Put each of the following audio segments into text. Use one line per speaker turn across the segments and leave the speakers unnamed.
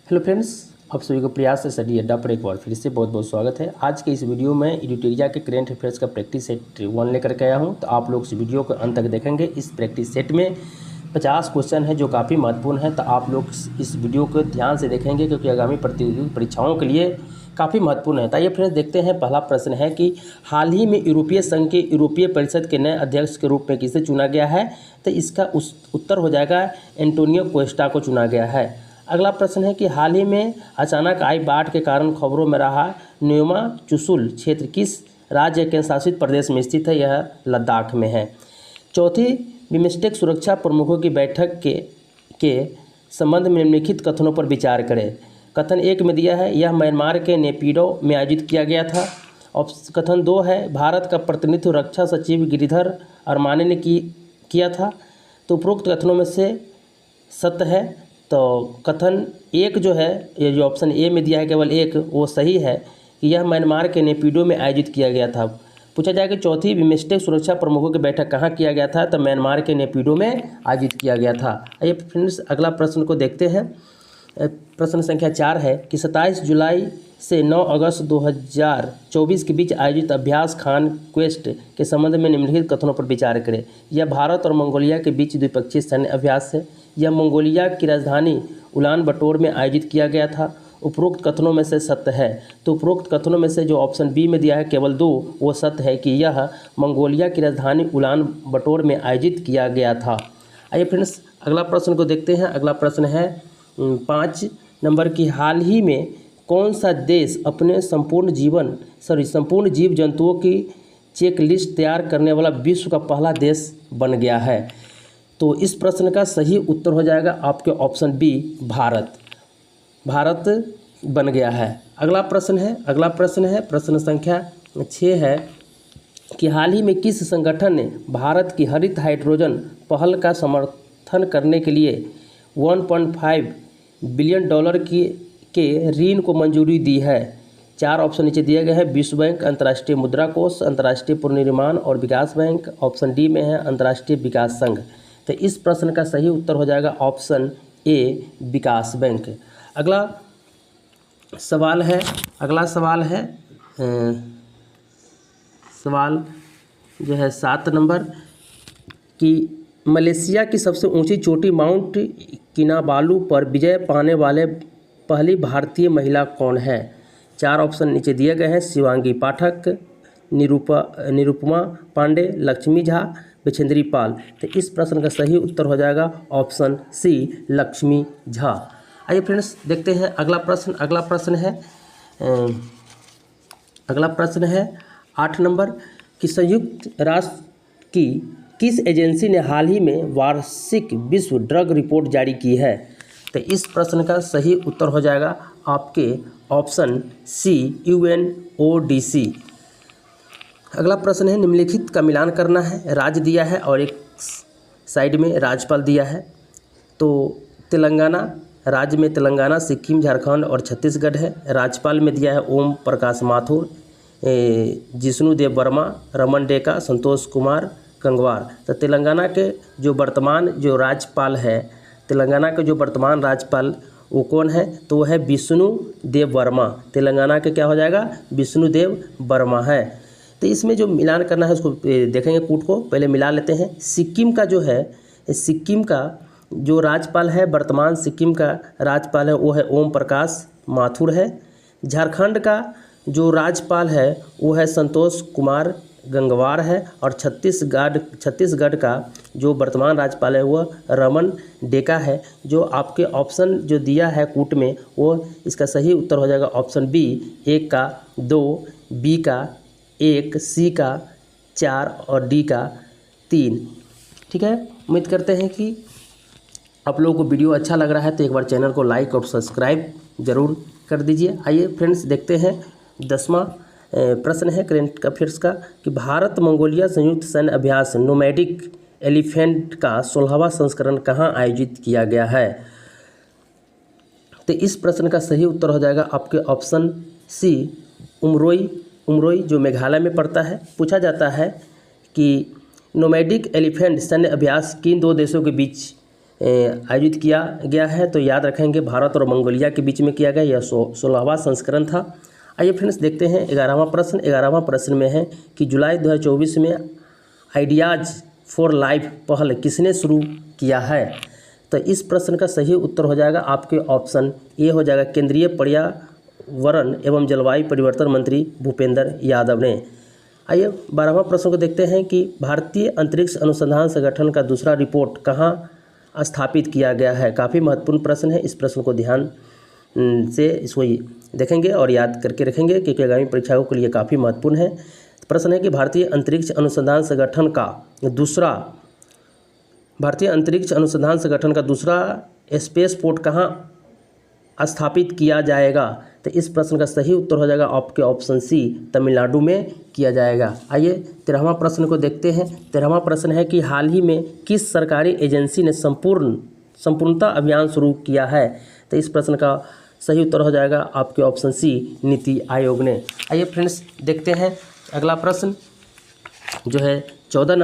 Hello friends, आप सभी को प्रयास से स्टडी अड्डा पर एक बार फिर से बहुत बहुत स्वागत है। आज के इस वीडियो में एडिटोरिया के करेंट अफेयर्स का प्रैक्टिस सेट 1 लेकर के आया हूं। तो आप लोग इस वीडियो को अंत तक देखेंगे। इस प्रैक्टिस सेट में 50 क्वेश्चन है जो काफ़ी महत्वपूर्ण है। तो आप लोग इस वीडियो को ध्यान से देखेंगे क्योंकि आगामी प्रतियोगी परीक्षाओं के लिए काफ़ी महत्वपूर्ण है। तो ये फ्रेंड्स देखते हैं। पहला प्रश्न है कि हाल ही में यूरोपीय संघ के यूरोपीय परिषद के नए अध्यक्ष के रूप में किसे चुना गया है? तो इसका उत्तर हो जाएगा एंटोनियो कोस्टा को चुना गया है। अगला प्रश्न है कि हाल ही में अचानक आई बाढ़ के कारण खबरों में रहा न्योमा चुशुल क्षेत्र किस राज्य केंद्र शासित प्रदेश में स्थित है? यह लद्दाख में है। चौथी, बिम्स्टेक सुरक्षा प्रमुखों की बैठक के संबंध में निम्नलिखित कथनों पर विचार करें। कथन 1 में दिया है, यह म्यांमार के नेपिडो में आयोजित किया गया था। कथन 2 है, भारत का प्रतिनिधित्व रक्षा सचिव गिरिधर अरमाने ने किया था। तो उपरोक्त कथनों में से सत्य है। तो कथन 1 जो है, ये जो ऑप्शन ए में दिया है केवल 1, वो सही है कि यह म्यांमार के नेपिडो में आयोजित किया गया था। पूछा जाएगा चौथी बिम्स्टेक सुरक्षा प्रमुखों की बैठक कहाँ किया गया था? तो म्यांमार के नेपिडो में आयोजित किया गया था। आइए फ्रेंड्स अगला प्रश्न को देखते हैं। प्रश्न संख्या 4 है कि 27 जुलाई से 9 अगस्त 2024 के बीच आयोजित अभ्यास खान क्वेस्ट के संबंध में निम्नलिखित कथनों पर विचार करें। यह भारत और मंगोलिया के बीच द्विपक्षीय सैन्य अभ्यास है। यह मंगोलिया की राजधानी उलान बटोर में आयोजित किया गया था। उपरोक्त कथनों में से सत्य है। तो उपरोक्त कथनों में से जो ऑप्शन बी में दिया है केवल 2, वो सत्य है कि यह मंगोलिया की राजधानी उलान बटोर में आयोजित किया गया था। आइए फ्रेंड्स अगला प्रश्न को देखते हैं। अगला प्रश्न है 5 नंबर की, हाल ही में कौन सा देश अपने संपूर्ण जीव जंतुओं की चेक लिस्ट तैयार करने वाला विश्व का पहला देश बन गया है? तो इस प्रश्न का सही उत्तर हो जाएगा आपके ऑप्शन बी, भारत बन गया है। अगला प्रश्न है प्रश्न संख्या 6 है कि हाल ही में किस संगठन ने भारत की हरित हाइड्रोजन पहल का समर्थन करने के लिए $1.5 बिलियन के ऋण को मंजूरी दी है? 4 ऑप्शन नीचे दिए गए हैं। विश्व बैंक, अंतर्राष्ट्रीय मुद्रा कोष, अंतर्राष्ट्रीय पुनर्निर्माण और विकास बैंक। ऑप्शन डी में है अंतर्राष्ट्रीय विकास संघ। तो इस प्रश्न का सही उत्तर हो जाएगा ऑप्शन ए, विकास बैंक। अगला सवाल है सवाल जो है 7 नंबर कि मलेशिया की सबसे ऊंची चोटी माउंट किनाबालू पर विजय पाने वाले पहली भारतीय महिला कौन है? 4 ऑप्शन नीचे दिए गए हैं। शिवांगी पाठक, निरुपमा पांडे, लक्ष्मी झा, बिछेंद्री पाल। तो इस प्रश्न का सही उत्तर हो जाएगा ऑप्शन सी, लक्ष्मी झा। आइए फ्रेंड्स देखते हैं अगला प्रश्न है 8 नंबर कि संयुक्त राष्ट्र की किस एजेंसी ने हाल ही में वार्षिक विश्व ड्रग रिपोर्ट जारी की है? तो इस प्रश्न का सही उत्तर हो जाएगा आपके ऑप्शन सी, UNODC। अगला प्रश्न है निम्नलिखित का मिलान करना है। राज्य दिया है और एक साइड में राज्यपाल दिया है। तो तेलंगाना, राज्य में तेलंगाना, सिक्किम, झारखंड और छत्तीसगढ़ है। राज्यपाल में दिया है ओम प्रकाश माथुर, जिष्णु देव वर्मा, रमन डेका, संतोष कुमार गंगवार। तो तेलंगाना के जो वर्तमान राज्यपाल है, तेलंगाना के जो वर्तमान राज्यपाल वो कौन है? तो वो है विष्णु देव वर्मा। तेलंगाना के क्या हो जाएगा? विष्णु देव वर्मा है। तो इसमें जो मिलान करना है उसको देखेंगे, कूट को पहले मिला लेते हैं। सिक्किम का जो है, सिक्किम का जो राज्यपाल है, वर्तमान सिक्किम का राज्यपाल है वो है ओम प्रकाश माथुर है। झारखंड का जो राज्यपाल है वो है संतोष कुमार गंगवार है। और छत्तीसगढ़ का जो वर्तमान राज्यपाल है वो रमन डेका है। जो आपके ऑप्शन जो दिया है कूट में, वो इसका सही उत्तर हो जाएगा ऑप्शन बी, 1 का 2, बी का 1, सी का 4 और डी का 3। ठीक है, उम्मीद करते हैं कि आप लोगों को वीडियो अच्छा लग रहा है तो एक बार चैनल को लाइक और सब्सक्राइब ज़रूर कर दीजिए। आइए फ्रेंड्स देखते हैं 10वां प्रश्न है करेंट अफेयर्स का कि भारत मंगोलिया संयुक्त सैन्य अभ्यास नोमैडिक एलिफेंट का 16वां संस्करण कहाँ आयोजित किया गया है? तो इस प्रश्न का सही उत्तर हो जाएगा आपके ऑप्शन सी, उमरोई जो मेघालय में पड़ता है। पूछा जाता है कि नोमैडिक एलिफेंट सैन्य अभ्यास किन 2 देशों के बीच आयोजित किया गया है। तो याद रखेंगे भारत और मंगोलिया के बीच में किया गया, यह 16वां संस्करण था। आइए फ्रेंड्स देखते हैं 11वां प्रश्न। 11वां प्रश्न में है कि जुलाई 2024 में आइडियाज़ फॉर लाइफ पहल किसने शुरू किया है। तो इस प्रश्न का सही उत्तर हो जाएगा आपके ऑप्शन ए हो जाएगा, केंद्रीय पर्यावरण एवं जलवायु परिवर्तन मंत्री भूपेंद्र यादव ने। आइए 12वां प्रश्न को देखते हैं कि भारतीय अंतरिक्ष अनुसंधान संगठन का दूसरा रिपोर्ट कहाँ स्थापित किया गया है। काफ़ी महत्वपूर्ण प्रश्न है, इस प्रश्न को ध्यान से इसको देखेंगे और याद करके रखेंगे क्योंकि आगामी परीक्षाओं के लिए काफ़ी महत्वपूर्ण है। प्रश्न है कि भारतीय अंतरिक्ष अनुसंधान संगठन का दूसरा स्पेस पोर्ट कहाँ स्थापित किया जाएगा। तो इस प्रश्न का सही उत्तर हो जाएगा आपके ऑप्शन सी, तमिलनाडु में किया जाएगा। आइए 13वां प्रश्न को देखते हैं। 13वां प्रश्न है कि हाल ही में किस सरकारी एजेंसी ने संपूर्णता अभियान शुरू किया है। तो इस प्रश्न का सही उत्तर हो जाएगा आपके ऑप्शन सी, नीति आयोग ने। आइए फ्रेंड्स देखते हैं अगला प्रश्न जो है 14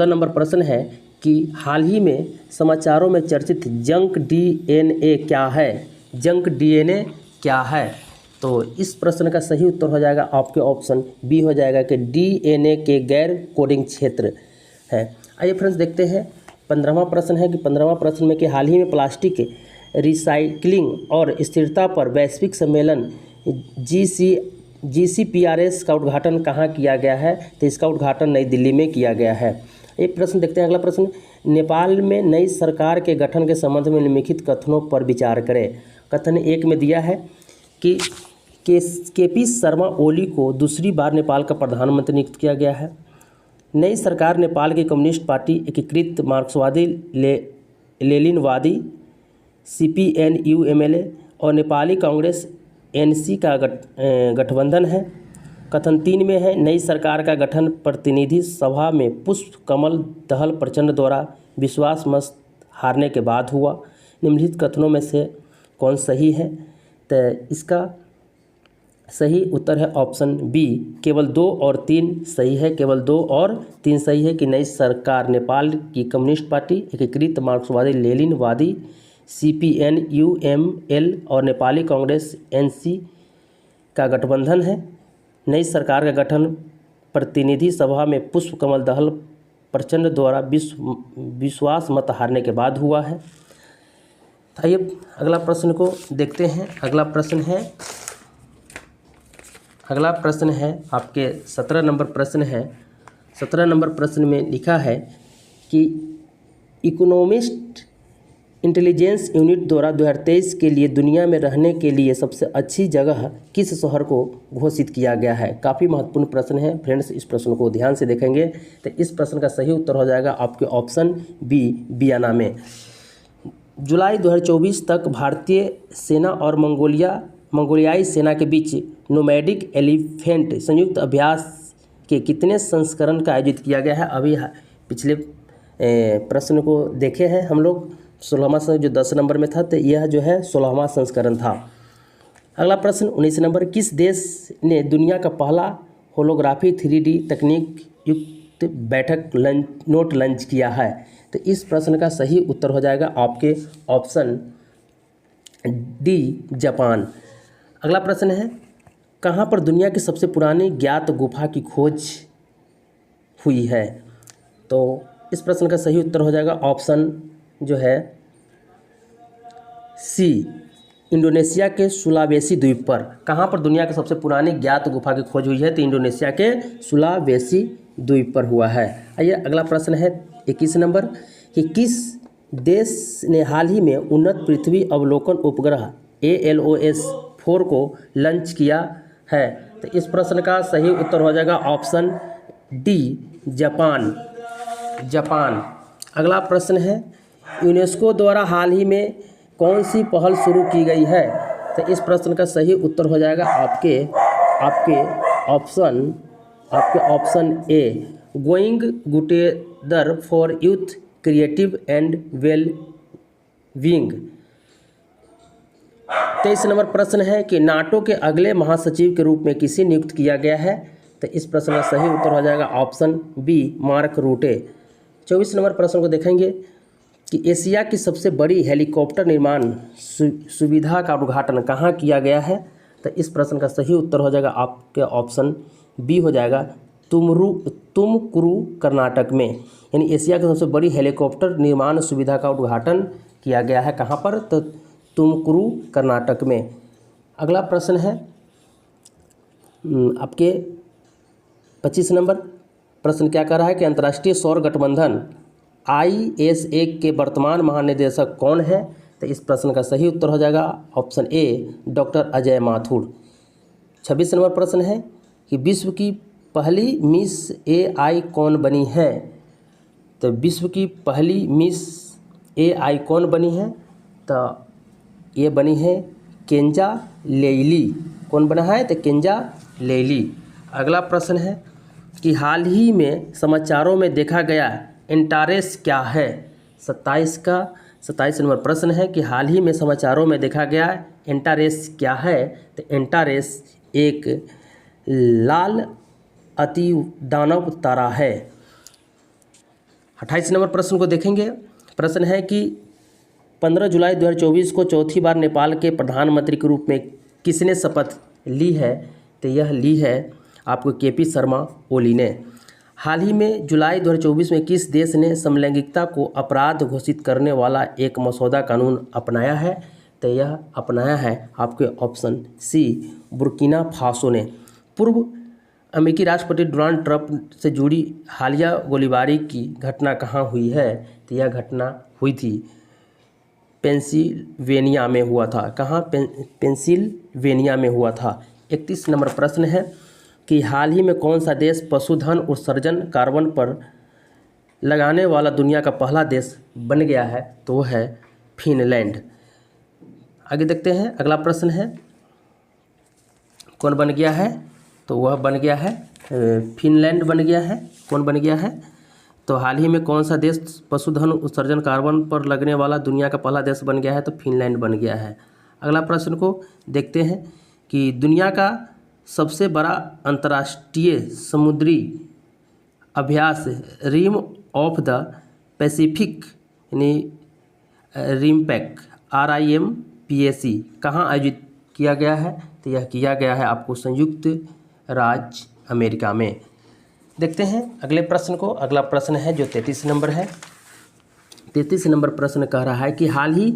नंबर प्रश्न है कि हाल ही में समाचारों में चर्चित जंक डीएनए क्या है। जंक डीएनए क्या है। तो इस प्रश्न का सही उत्तर हो जाएगा आपके ऑप्शन बी हो जाएगा कि डीएनए के गैर कोडिंग क्षेत्र है। आइए फ्रेंड्स देखते हैं 15वां प्रश्न है कि 15वां प्रश्न में कि हाल ही में प्लास्टिक रिसाइक्लिंग और स्थिरता पर वैश्विक सम्मेलन GCPRS का उद्घाटन कहाँ किया गया है। तो इसका उद्घाटन नई दिल्ली में किया गया है। एक प्रश्न देखते हैं अगला प्रश्न, नेपाल में नई सरकार के गठन के संबंध में निम्नलिखित कथनों पर विचार करें। कथन 1 में दिया है कि KP शर्मा ओली को दूसरी बार नेपाल का प्रधानमंत्री नियुक्त किया गया है। नई सरकार नेपाल की कम्युनिस्ट पार्टी, एकीकृत मार्क्सवादी लेनिनवादी CPN-UMLA और नेपाली कांग्रेस NC का गठबंधन है। कथन 3 में है नई सरकार का गठन प्रतिनिधि सभा में पुष्प कमल दहल प्रचंड द्वारा विश्वास मत हारने के बाद हुआ। निम्नलिखित कथनों में से कौन सही है। तो इसका सही उत्तर है ऑप्शन बी, केवल 2 और 3 सही है। केवल 2 और 3 सही है कि नई सरकार नेपाल की कम्युनिस्ट पार्टी, एकीकृत मार्क्सवादी लेनिनवादी CPN-UML और नेपाली कांग्रेस NC का गठबंधन है। नई सरकार का गठन प्रतिनिधि सभा में पुष्प कमल दहल प्रचंड द्वारा विश्वास मत हारने के बाद हुआ है। आइए अगला प्रश्न को देखते हैं। अगला प्रश्न है आपके 17 नंबर प्रश्न है। 17 नंबर प्रश्न में लिखा है कि इकोनॉमिस्ट इंटेलिजेंस यूनिट द्वारा 2023 के लिए दुनिया में रहने के लिए सबसे अच्छी जगह किस शहर को घोषित किया गया है। काफ़ी महत्वपूर्ण प्रश्न है फ्रेंड्स, इस प्रश्न को ध्यान से देखेंगे। तो इस प्रश्न का सही उत्तर हो जाएगा आपके ऑप्शन बी, वियना में। जुलाई 2024 तक भारतीय सेना और मंगोलियाई सेना के बीच नोमैडिक एलिफेंट संयुक्त अभ्यास के कितने संस्करण का आयोजित किया गया है। अभी पिछले प्रश्न को देखे हैं हम लोग, 16वां जो 10 नंबर में था, तो यह जो है 16वां संस्करण था। अगला प्रश्न 19 नंबर, किस देश ने दुनिया का पहला होलोग्राफी 3D तकनीक युक्त बैठक नोट लॉन्च किया है। तो इस प्रश्न का सही उत्तर हो जाएगा आपके ऑप्शन डी, जापान। अगला प्रश्न है, कहाँ पर दुनिया की सबसे पुरानी ज्ञात गुफा की खोज हुई है। तो इस प्रश्न का सही उत्तर हो जाएगा ऑप्शन जो है सी, इंडोनेशिया के सुलावेसी द्वीप पर। कहाँ पर दुनिया की सबसे पुरानी ज्ञात गुफा की खोज हुई है। तो इंडोनेशिया के सुलावेसी द्वीप पर हुआ है। आइए अगला प्रश्न है 21 नंबर, कि किस देश ने हाल ही में उन्नत पृथ्वी अवलोकन उपग्रह ALOS 4 को लॉन्च किया है। तो इस प्रश्न का सही उत्तर हो जाएगा ऑप्शन डी, जापान। अगला प्रश्न है, यूनेस्को द्वारा हाल ही में कौन सी पहल शुरू की गई है। तो इस प्रश्न का सही उत्तर हो जाएगा आपके option A, going together for youth creative and well being. 23 number प्रश्न है कि नाटो के अगले महासचिव के रूप में किसे नियुक्त किया गया है। तो इस प्रश्न का सही उत्तर हो जाएगा ऑप्शन बी, मार्क रूटे। 24 नंबर प्रश्न को देखेंगे। कि एशिया की सबसे बड़ी हेलीकॉप्टर निर्माण सुविधा का उद्घाटन कहाँ किया गया है? तो इस प्रश्न का सही उत्तर हो जाएगा आपके ऑप्शन बी हो जाएगा तुमकुरू कर्नाटक में। यानी एशिया की सबसे बड़ी हेलीकॉप्टर निर्माण सुविधा का उद्घाटन किया गया है कहाँ पर? तो तुमकुरू कर्नाटक में। अगला प्रश्न है आपके 25 नंबर प्रश्न क्या कह रहा है कि अंतर्राष्ट्रीय सौर गठबंधन ISA के वर्तमान महानिदेशक कौन है? तो इस प्रश्न का सही उत्तर हो जाएगा option A doctor Ajay Mathur. 26 number प्रश्न है कि विश्व की पहली मिस AI कौन बनी है? तो विश्व की पहली मिस AI कौन बनी है? तो ये बनी है केंजा लेइली। कौन बना है? तो केंजा लेइली। अगला प्रश्न है कि हाल ही में समाचारों में देखा गया एंटारेस क्या है? 27 नंबर प्रश्न है कि हाल ही में समाचारों में देखा गया एंटारेस क्या है? तो एंटारेस एक लाल अति दानव तारा है। 28 नंबर प्रश्न को देखेंगे। प्रश्न है कि 15 जुलाई 2024 को चौथी बार नेपाल के प्रधानमंत्री के रूप में किसने शपथ ली है? तो यह ली है आपको KP शर्मा ओली ने। हाल ही में जुलाई 2024 में किस देश ने समलैंगिकता को अपराध घोषित करने वाला एक मसौदा कानून अपनाया है? तो यह अपनाया है आपके ऑप्शन सी बुर्किना फासो ने। पूर्व अमेरिकी राष्ट्रपति डोनाल्ड ट्रंप से जुड़ी हालिया गोलीबारी की घटना कहाँ हुई है? तो यह घटना हुई थी पेंसिल्वेनिया में हुआ था। कहाँ? पेंसिल्वेनिया में हुआ था। 31 नंबर प्रश्न है कि हाल ही में कौन सा देश पशुधन उत्सर्जन कार्बन पर लगाने वाला दुनिया का पहला देश बन गया है? तो वो है फिनलैंड। आगे देखते हैं। अगला प्रश्न है कौन बन गया है? तो वह बन गया है फिनलैंड बन गया है। कौन बन गया है? तो हाल ही में कौन सा देश पशुधन उत्सर्जन कार्बन पर लगने वाला दुनिया का पहला देश बन गया है? तो फिनलैंड बन गया है। अगला प्रश्न को देखते हैं कि दुनिया का सबसे बड़ा अंतर्राष्ट्रीय समुद्री अभ्यास रिम ऑफ द पैसिफिक यानी रिमपैक RIMPAC कहाँ आयोजित किया गया है? तो यह किया गया है आपको संयुक्त राज्य अमेरिका में। देखते हैं अगले प्रश्न को। अगला प्रश्न है जो 33 नंबर है। 33 नंबर प्रश्न कह रहा है कि हाल ही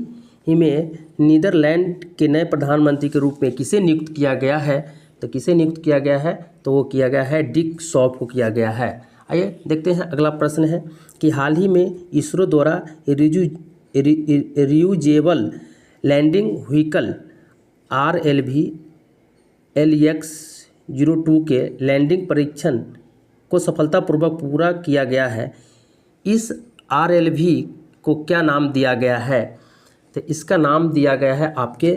में नीदरलैंड के नए प्रधानमंत्री के रूप में किसे नियुक्त किया गया है? तो किसे नियुक्त किया गया है? तो वो किया गया है डिक सॉफ को किया गया है। आइए देखते हैं। अगला प्रश्न है कि हाल ही में इसरो द्वारा reusable landing vehicle RLV LX-02 के लैंडिंग परीक्षण को सफलतापूर्वक पूरा किया गया है। इस RLV को क्या नाम दिया गया है? तो इसका नाम दिया गया है आपके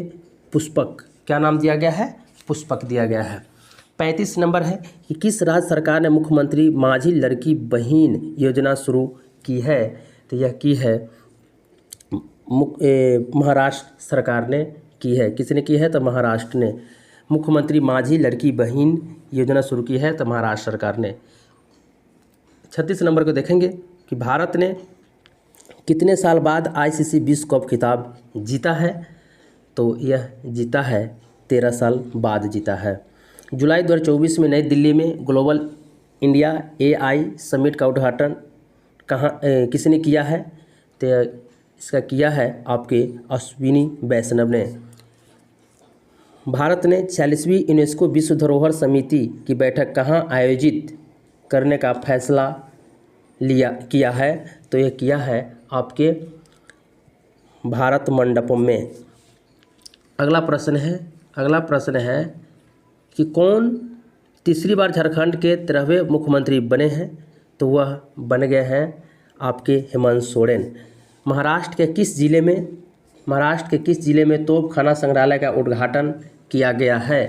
पुष्पक। क्या नाम दिया गया है? पुष्पक दिया गया है। 35 नंबर है कि किस राज्य सरकार ने मुख्यमंत्री माझी लड़की बहन योजना शुरू की है? तो यह की है महाराष्ट्र सरकार ने की है। किसने की है? तो महाराष्ट्र ने मुख्यमंत्री माझी लड़की बहन योजना शुरू की है, तो महाराष्ट्र सरकार ने। 36 नंबर को देखेंगे कि भारत ने कितने साल बाद ICC विश्व कप खिताब जीता है? तो यह जीता है 13 साल बाद जीता है। जुलाई 2024 में नई दिल्ली में ग्लोबल इंडिया AI समिट का उद्घाटन किसने किया है? तो इसका किया है आपके अश्विनी वैष्णव ने। भारत ने 46वीं यूनेस्को विश्व धरोहर समिति की बैठक कहाँ आयोजित करने का फैसला किया है? तो यह किया है आपके भारत मंडपम में। अगला प्रश्न है कि कौन तीसरी बार झारखंड के 13वें मुख्यमंत्री बने हैं? तो वह बन गए हैं आपके हेमंत सोरेन। महाराष्ट्र के किस जिले में तोपखाना संग्रहालय का उद्घाटन किया गया है?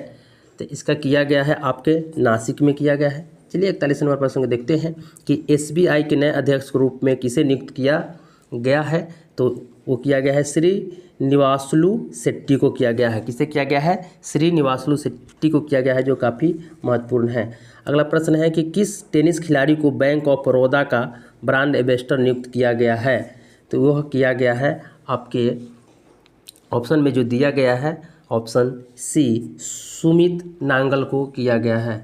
तो इसका किया गया है आपके नासिक में किया गया है। चलिए 41 नंबर प्रश्न को देखते हैं कि SBI के नए अध्यक्ष के रूप में किसे नियुक्त किया गया है? तो वो किया गया है श्रीनिवासलू शेट्टी को किया गया है। किसे किया गया है? श्रीनिवासलू शेट्टी को किया गया है, जो काफ़ी महत्वपूर्ण है। अगला प्रश्न है कि किस टेनिस खिलाड़ी को बैंक ऑफ बड़ौदा का ब्रांड एम्बेसडर नियुक्त किया गया है? तो वह किया गया है आपके ऑप्शन में जो दिया गया है ऑप्शन सी सुमित नांगल को किया गया है।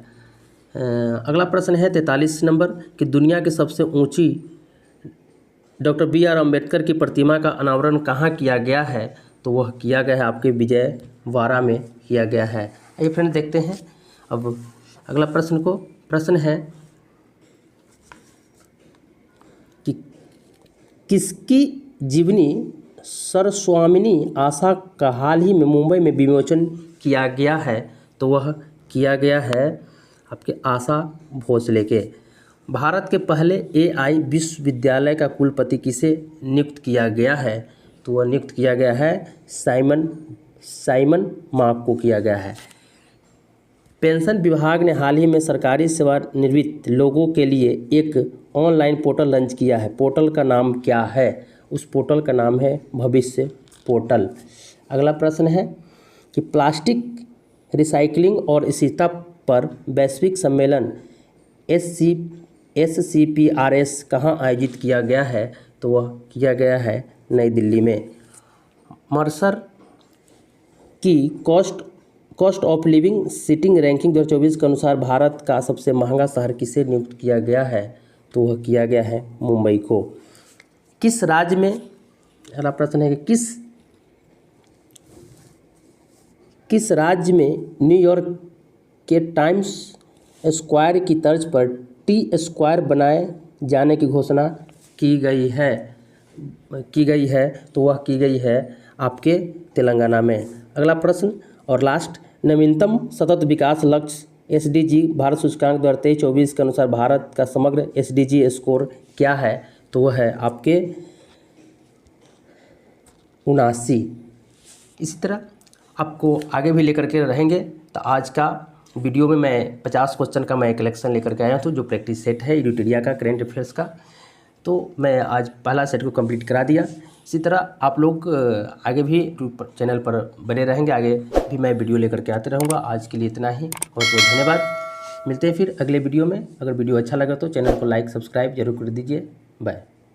अगला प्रश्न है 43 नंबर कि दुनिया की सबसे ऊंची डॉक्टर बी.आर. अम्बेडकर की प्रतिमा का अनावरण कहाँ किया गया है? तो वह किया गया है आपके विजयवाड़ा में किया गया है। आइए फ्रेंड देखते हैं अब अगला प्रश्न है कि किसकी जीवनी सरस्वामिनी आशा का हाल ही में मुंबई में विमोचन किया गया है? तो वह किया गया है आपके आशा भोसले के। भारत के पहले AI विश्वविद्यालय का कुलपति किसे नियुक्त किया गया है? तो वह नियुक्त किया गया है साइमन मार्क को किया गया है। पेंशन विभाग ने हाल ही में सरकारी सेवानिवृत्त लोगों के लिए एक ऑनलाइन पोर्टल लॉन्च किया है। पोर्टल का नाम क्या है? उस पोर्टल का नाम है भविष्य पोर्टल। अगला प्रश्न है कि प्लास्टिक रिसाइकलिंग और स्थिरता पर वैश्विक सम्मेलन SCPRS कहाँ आयोजित किया गया है? तो वह किया गया है नई दिल्ली में। मर्सर की cost of living sitting ranking 2024 के अनुसार भारत का सबसे महंगा शहर किसे नियुक्त किया गया है? तो वह किया गया है मुंबई को। किस राज्य में, अगला प्रश्न है कि किस राज्य में न्यूयॉर्क के टाइम्स स्क्वायर की तर्ज पर टी स्क्वायर बनाए जाने की घोषणा की गई है? तो वह की गई है आपके तेलंगाना में। अगला प्रश्न और लास्ट, नवीनतम सतत विकास लक्ष्य SDG भारत सूचकांक 2023-24 के अनुसार भारत का समग्र SDG स्कोर क्या है? तो वह है आपके 79। इसी तरह आपको आगे भी लेकर के रहेंगे। तो आज का वीडियो में मैं 50 क्वेश्चन का मैं कलेक्शन लेकर के आया हूँ जो प्रैक्टिस सेट है एडिटोरिया का करेंट अफेयर्स का। तो मैं आज पहला सेट को कंप्लीट करा दिया। इसी तरह आप लोग आगे भी चैनल पर बने रहेंगे, आगे भी मैं वीडियो लेकर के आते रहूँगा। आज के लिए इतना ही, बहुत बहुत धन्यवाद। मिलते हैं फिर अगले वीडियो में। अगर वीडियो अच्छा लगा तो चैनल को लाइक सब्सक्राइब जरूर कर दीजिए। बाय।